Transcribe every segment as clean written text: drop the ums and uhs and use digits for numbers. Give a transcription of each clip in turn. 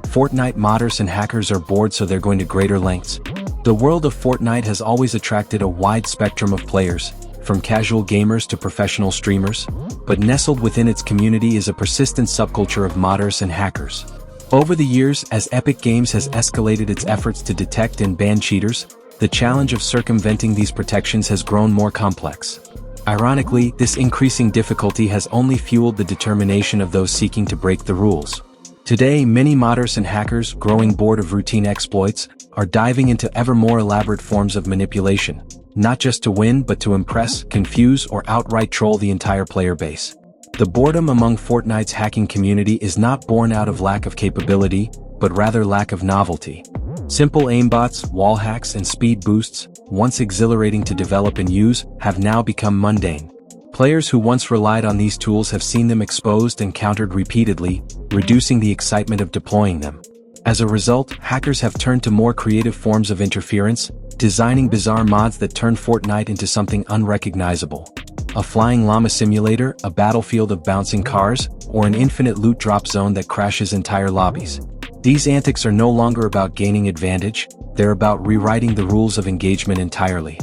Fortnite modders and hackers are bored, so they're going to greater lengths. The world of Fortnite has always attracted a wide spectrum of players, from casual gamers to professional streamers, but nestled within its community is a persistent subculture of modders and hackers. Over the years, as Epic Games has escalated its efforts to detect and ban cheaters, the challenge of circumventing these protections has grown more complex. Ironically, this increasing difficulty has only fueled the determination of those seeking to break the rules. Today, many modders and hackers, growing bored of routine exploits, are diving into ever more elaborate forms of manipulation, not just to win but to impress, confuse, or outright troll the entire player base. The boredom among Fortnite's hacking community is not born out of lack of capability, but rather lack of novelty. Simple aimbots, wall hacks, and speed boosts, once exhilarating to develop and use, have now become mundane. Players who once relied on these tools have seen them exposed and countered repeatedly, reducing the excitement of deploying them. As a result, hackers have turned to more creative forms of interference, designing bizarre mods that turn Fortnite into something unrecognizable. A flying llama simulator, a battlefield of bouncing cars, or an infinite loot drop zone that crashes entire lobbies. These antics are no longer about gaining advantage, they're about rewriting the rules of engagement entirely.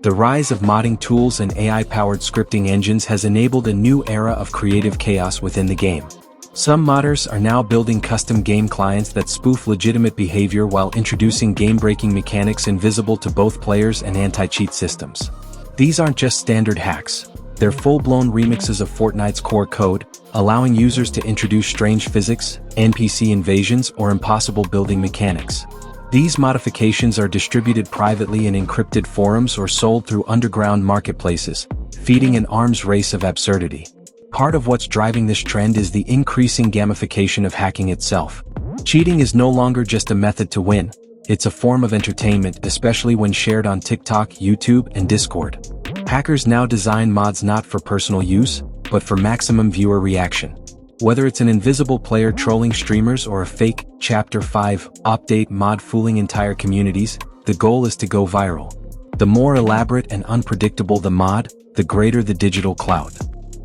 The rise of modding tools and AI-powered scripting engines has enabled a new era of creative chaos within the game. Some modders are now building custom game clients that spoof legitimate behavior while introducing game-breaking mechanics invisible to both players and anti-cheat systems. These aren't just standard hacks, they're full-blown remixes of Fortnite's core code, allowing users to introduce strange physics, NPC invasions, or impossible building mechanics. These modifications are distributed privately in encrypted forums or sold through underground marketplaces, feeding an arms race of absurdity. Part of what's driving this trend is the increasing gamification of hacking itself. Cheating is no longer just a method to win, it's a form of entertainment, especially when shared on TikTok, YouTube, and Discord. Hackers now design mods not for personal use, but for maximum viewer reaction. Whether it's an invisible player trolling streamers or a fake Chapter 5 update mod fooling entire communities, the goal is to go viral. The more elaborate and unpredictable the mod, the greater the digital clout.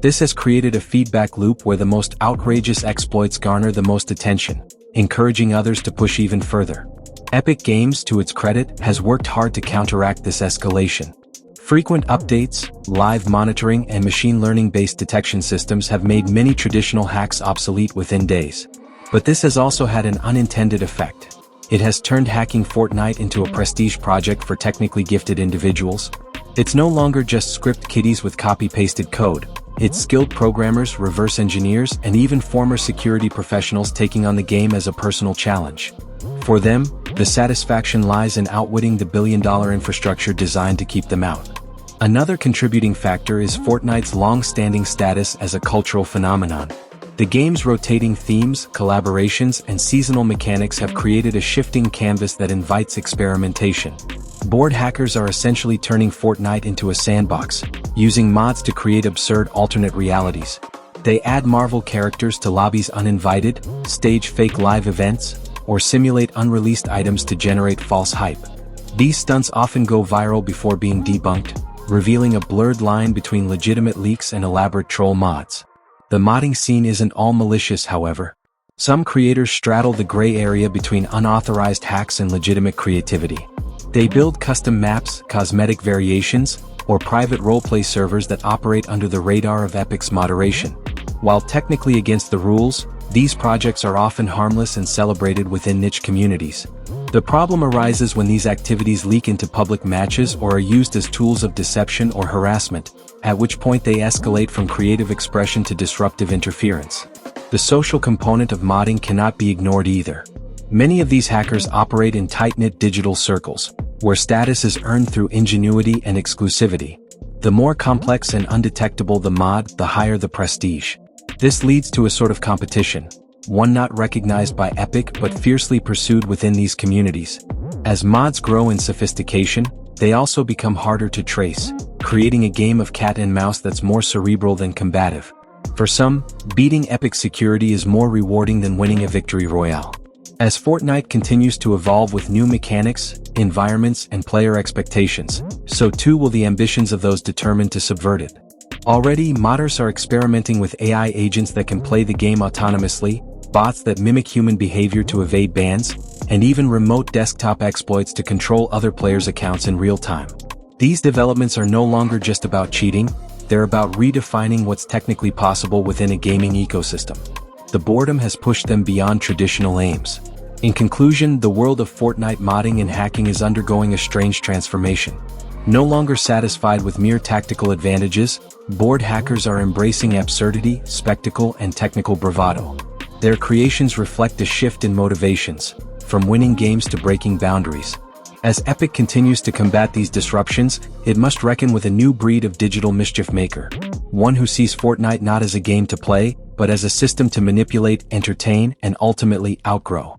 This has created a feedback loop where the most outrageous exploits garner the most attention, encouraging others to push even further. Epic Games, to its credit, has worked hard to counteract this escalation. Frequent updates, live monitoring, and machine learning-based detection systems have made many traditional hacks obsolete within days. But this has also had an unintended effect. It has turned hacking Fortnite into a prestige project for technically gifted individuals. It's no longer just script kiddies with copy-pasted code. It's skilled programmers, reverse engineers, and even former security professionals taking on the game as a personal challenge. For them, the satisfaction lies in outwitting the billion-dollar infrastructure designed to keep them out. Another contributing factor is Fortnite's long-standing status as a cultural phenomenon. The game's rotating themes, collaborations, and seasonal mechanics have created a shifting canvas that invites experimentation. Bored hackers are essentially turning Fortnite into a sandbox, using mods to create absurd alternate realities. They add Marvel characters to lobbies uninvited, stage fake live events, or simulate unreleased items to generate false hype. These stunts often go viral before being debunked, revealing a blurred line between legitimate leaks and elaborate troll mods. The modding scene isn't all malicious, however. Some creators straddle the gray area between unauthorized hacks and legitimate creativity. They build custom maps, cosmetic variations, or private roleplay servers that operate under the radar of Epic's moderation. While technically against the rules, these projects are often harmless and celebrated within niche communities. The problem arises when these activities leak into public matches or are used as tools of deception or harassment, at which point they escalate from creative expression to disruptive interference. The social component of modding cannot be ignored either. Many of these hackers operate in tight-knit digital circles, where status is earned through ingenuity and exclusivity. The more complex and undetectable the mod, the higher the prestige. This leads to a sort of competition, one not recognized by Epic but fiercely pursued within these communities. As mods grow in sophistication, they also become harder to trace, creating a game of cat and mouse that's more cerebral than combative. For some, beating Epic's security is more rewarding than winning a victory royale. As Fortnite continues to evolve with new mechanics, environments, and player expectations, so too will the ambitions of those determined to subvert it. Already, modders are experimenting with AI agents that can play the game autonomously, bots that mimic human behavior to evade bans, and even remote desktop exploits to control other players' accounts in real time. These developments are no longer just about cheating, they're about redefining what's technically possible within a gaming ecosystem. The boredom has pushed them beyond traditional aims. In conclusion, the world of Fortnite modding and hacking is undergoing a strange transformation. No longer satisfied with mere tactical advantages, bored hackers are embracing absurdity, spectacle, and technical bravado. Their creations reflect a shift in motivations, from winning games to breaking boundaries. As Epic continues to combat these disruptions, it must reckon with a new breed of digital mischief maker. One who sees Fortnite not as a game to play, but as a system to manipulate, entertain, and ultimately outgrow.